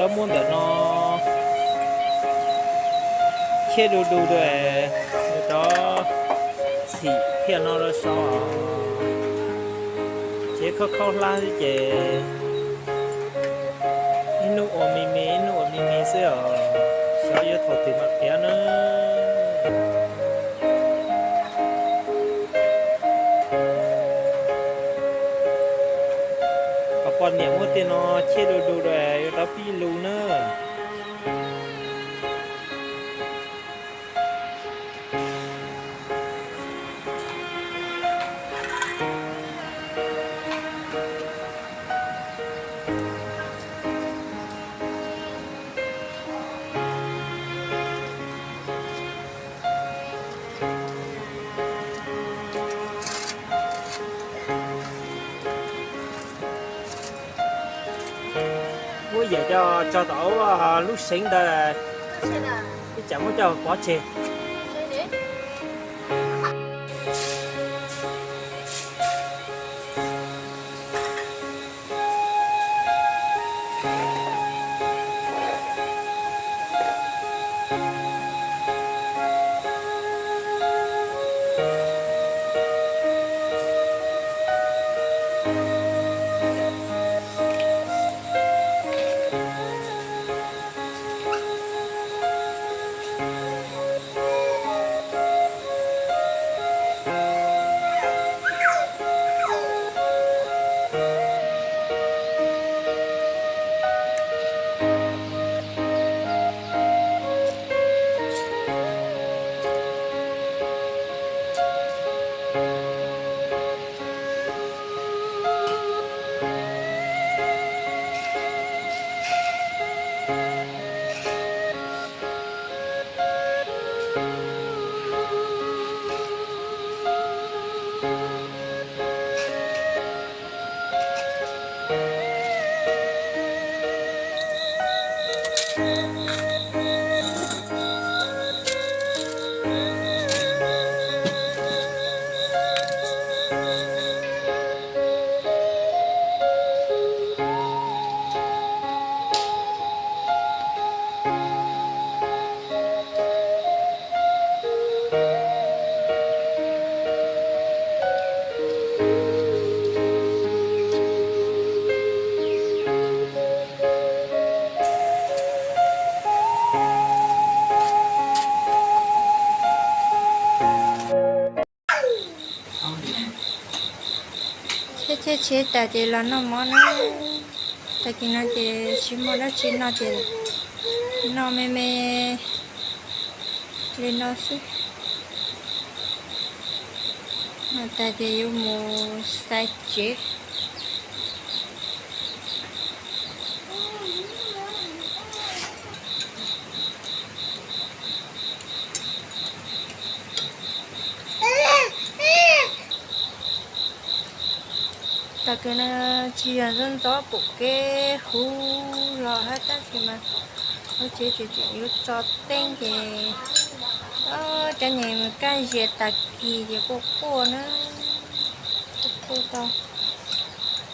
đó muốn để nó chế đủ đủ để đó xỉ khi nó là sao chế khó la chứ chế inu inu mì sẽ sao giờ thầu thì mặt bé nữa còn niệm một tiền nó chia đồ để đó pi lù nữa bây giờ cho tổ lúc sinh đây cái chẳng có cho quá chê chế tại thì là nó món nó tại khi nó thì chỉ món nó chỉ nó thì nó mê mê lên nó xí mà tại thì yêu mua sai chế tại cái nó chỉ là dân gió bộ cái hú lò hết á thì mà nó chỉ yếu cho tên thì cho nhà mà cái gì tại kỳ thì cô nó cô to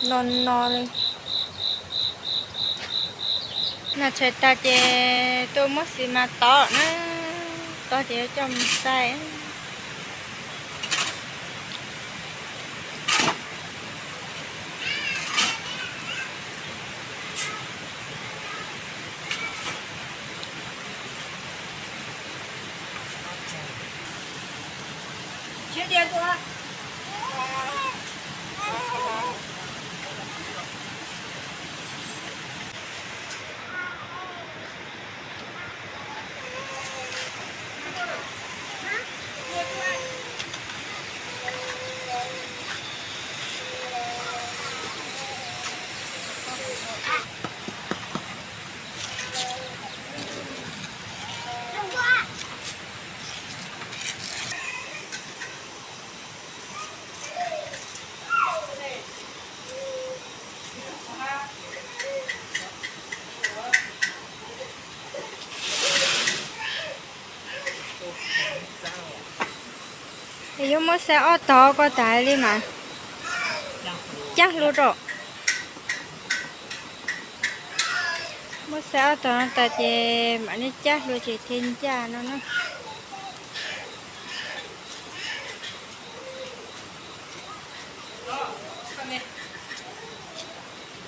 non lên là chơi ta thì tôi mất gì mà to nó to thì trong tay Chưa điện thoại. thì giống xe ô tô có tại đi mà chắc luôn rồi Mới sao tao ta chè mà nó chắc rồi chị thiên cha nó.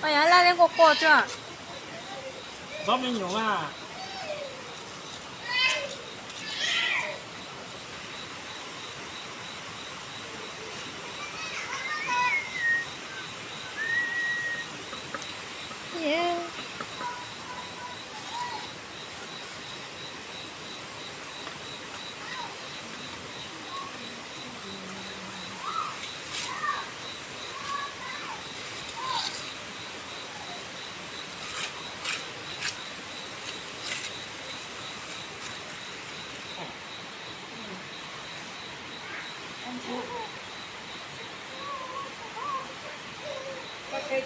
Ôi ya la lên cô chưa? Bóp lên nhổ à. Yeah.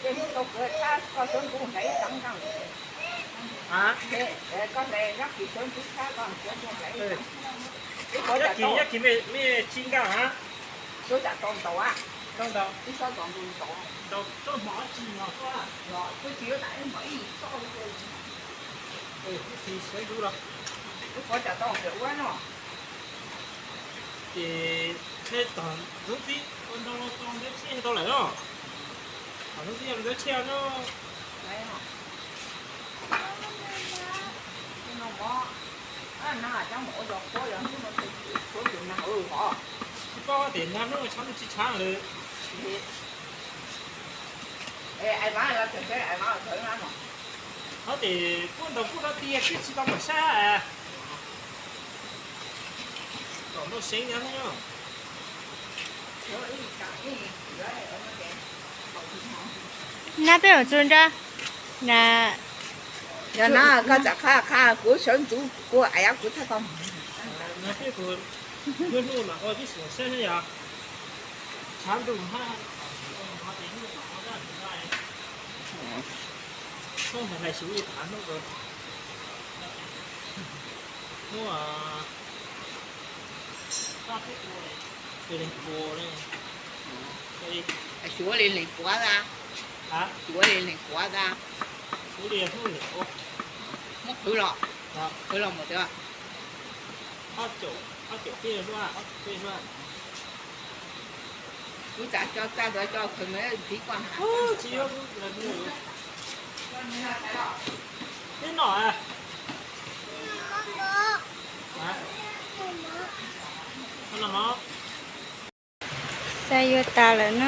cái câu cửa xa có sơn cũng lấy đắng đắng Hả? để có lẽ nó chỉ sơn chút xa còn sơn cũng lấy Ừ. cái có chả to Nhất kỳ mấy chín cả hả? số chả to tàu á Trong đầu. cái số còn đủ to Đầu tôi bỏ chín ngọt quá. rồi cái chiếu lại mấy to rồi Ừ, thì sẽ đủ rồi. cái có chả to kiểu quá nó Thì thế toàn rút đi, con đấy xe đâu lại đó. Còn rút đi em đấy xe nó đấy hả cái nó có nó trong mỗi giọt có rồi nó số tiền nào bỏ có tiền ra nó chắn chỉ chán rồi. ê ai bán là thực tế ai bán là thử lắm mà Nó thì con đầu phút đó tia cái chỉ tao mà xa à. Còn nó xinh lắm nhá. Na bên ở trên ra là giờ nó có chả kha của sơn chủ của ai của thằng con Nó cái của nó luôn mà có cái sửa xe thế à. Chán đủ ha. Không phải là xíu đi thán đâu rồi. Mua à. Cái này cua này. Đây. chúa lên lên quá ra Hả? chúa lên lên quá ra Số đi không hiểu. mất thử lọ Đó. thử lọ một đứa Áo chỗ kia luôn à, kia luôn. chú trả cho ta rồi cho thằng ấy tí quan hả Chỉ có là nhiều. Thế nọ à? Hả? Con làm nó. xe vô ta là nó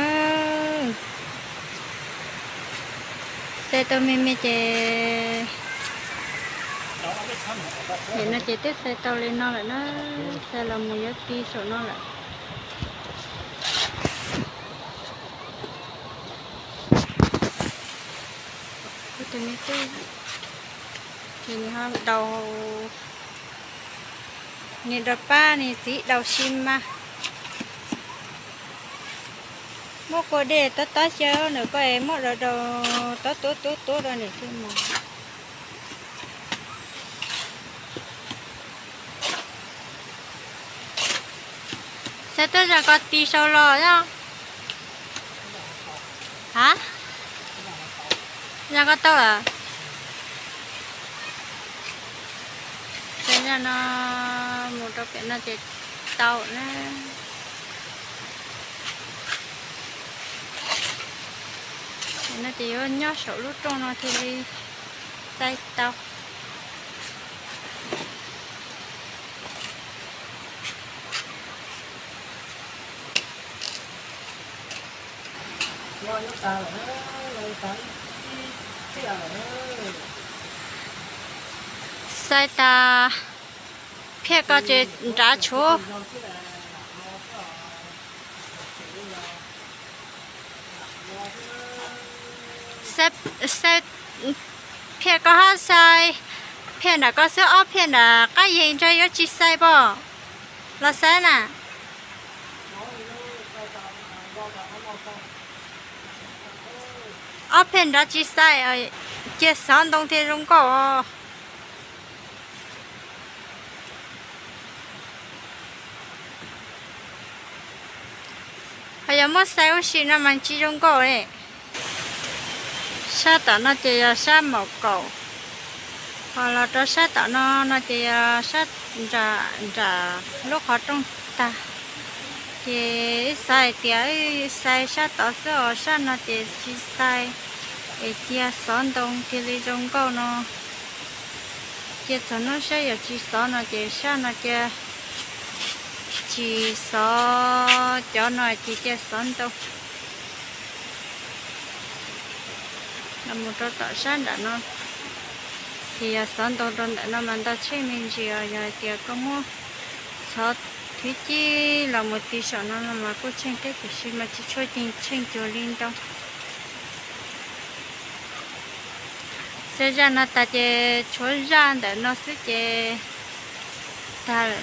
xe tôi mê chè thì nó chỉ tiếp xe tàu lên nó lại nó xe là một giá tí số nó lại cái tên này thì họ đầu nè đợt ba nè tí đầu sim mà một cô để tó chơi nữa có em một rồi đầu tó rồi này thêm mà sẽ tới giờ có tí sầu lò nhá hả giờ có tao à thế là nó một đôi cái nó chỉ tàu nè nó chỉ có nhớ sổ lúc trong nó thì đi tay tàu Ngon nước ta là nó lấy tán. Cái là nó sai ta phía có chỉ trả chúa sẽ phía có hát sai phía là có sữa ốp phía là cái gì cho yếu chỉ sai bỏ là sai nè ốp phía đó chỉ sai ở chia sẵn đông thì không có bây giờ mất sai của chị nó mang chỉ trong cổ này sao tao nó chỉ là sao một cổ hoặc là cho sát tạo nó chỉ sát trả lúc họ trong ta chỉ sai tiếng sai sát tạo sữa sát nó chỉ sai để chia són đông thì lấy trong câu nó chia són nó sẽ có chỉ són nó chỉ sát nó chỉ só cho nó chỉ chia són đông là một trò tạo sát đã nó thì són đông đông đã nó mình ta chơi mình chỉ giờ thì có mua sót thứ chi là một tí sợ nó mà có trên cái gì mà chỉ chơi tiền trên chỗ liên đâu sẽ ra nó ta chơi chơi ra để nó sẽ chơi ta là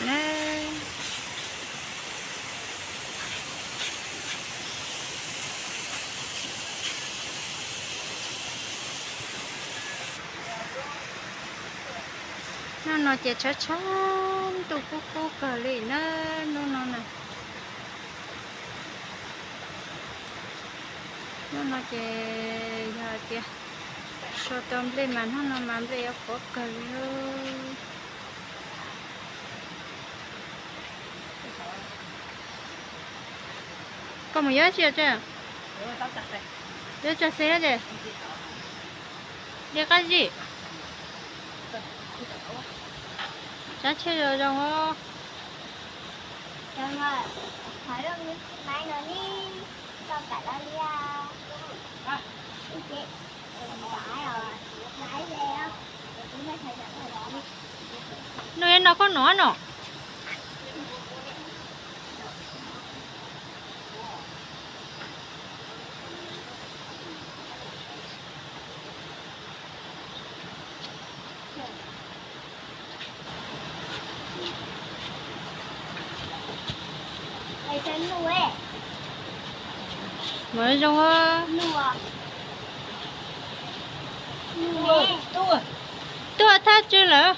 nó chơi chán chán tụ cô cờ lì nó nè nó chơi giờ chơi số tôm lên mà nó mà bây giờ có cờ luôn có một giá chưa chứ để cho xe đấy để cái gì chả chơi rồi đâu á Đúng rồi, hỏi đâu như mai nữa đi, cho cả đó đi à. Đi chị, phải rồi, nãy về á, chúng ta phải dẫn rồi đó đi. nơi nó có nó nọ Thầy chân nuôi, mới trong nuôi, nuôi, tôi thắt chưa lỡ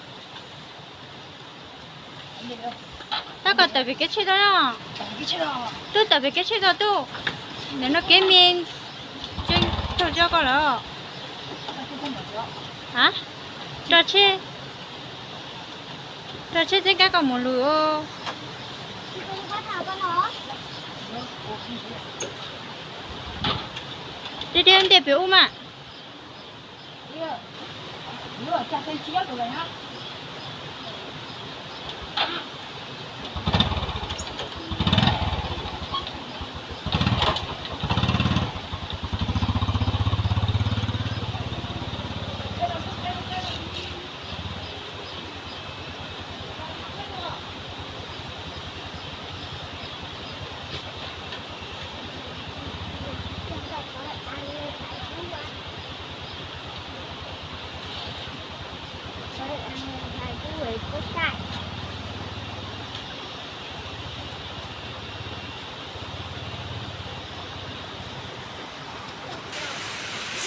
ta còn tại vì cái chuyện đó nè tôi tại vì cái chuyện đó tôi để nó kiếm miên trên tôi cho con lỡ hả trò chơi trên cái còn một lửa chị không có thảo con nó. đi đi em đẹp biểu mà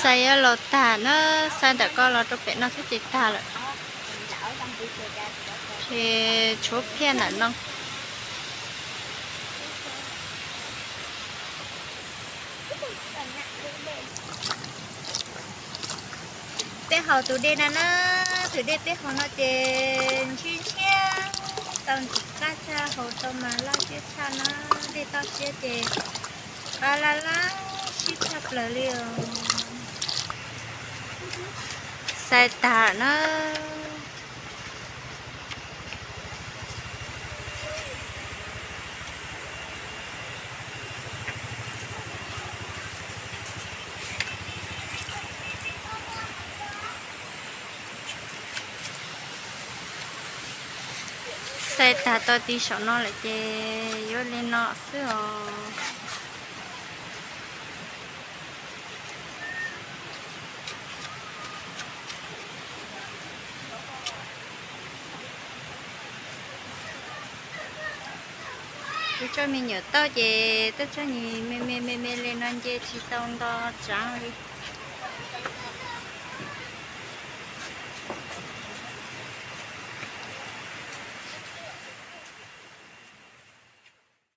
xài lột tà nó xài đã có lột trong nó sẽ chỉ tà rồi thì chỗ phía này nó bé hậu tụi đây nè nó tụi đây bé hậu nó trên chuyên chia tao cá cha hậu tao mà lo chia cha nó đi tao chia thì la ship chập lại liền sai tả nó sai tả tôi đi sợ nó lại chơi vô lên nó xưa tôi cho mình nhớ tao về tôi cho nhìn mê lên ăn chơi chỉ tao đó trắng đi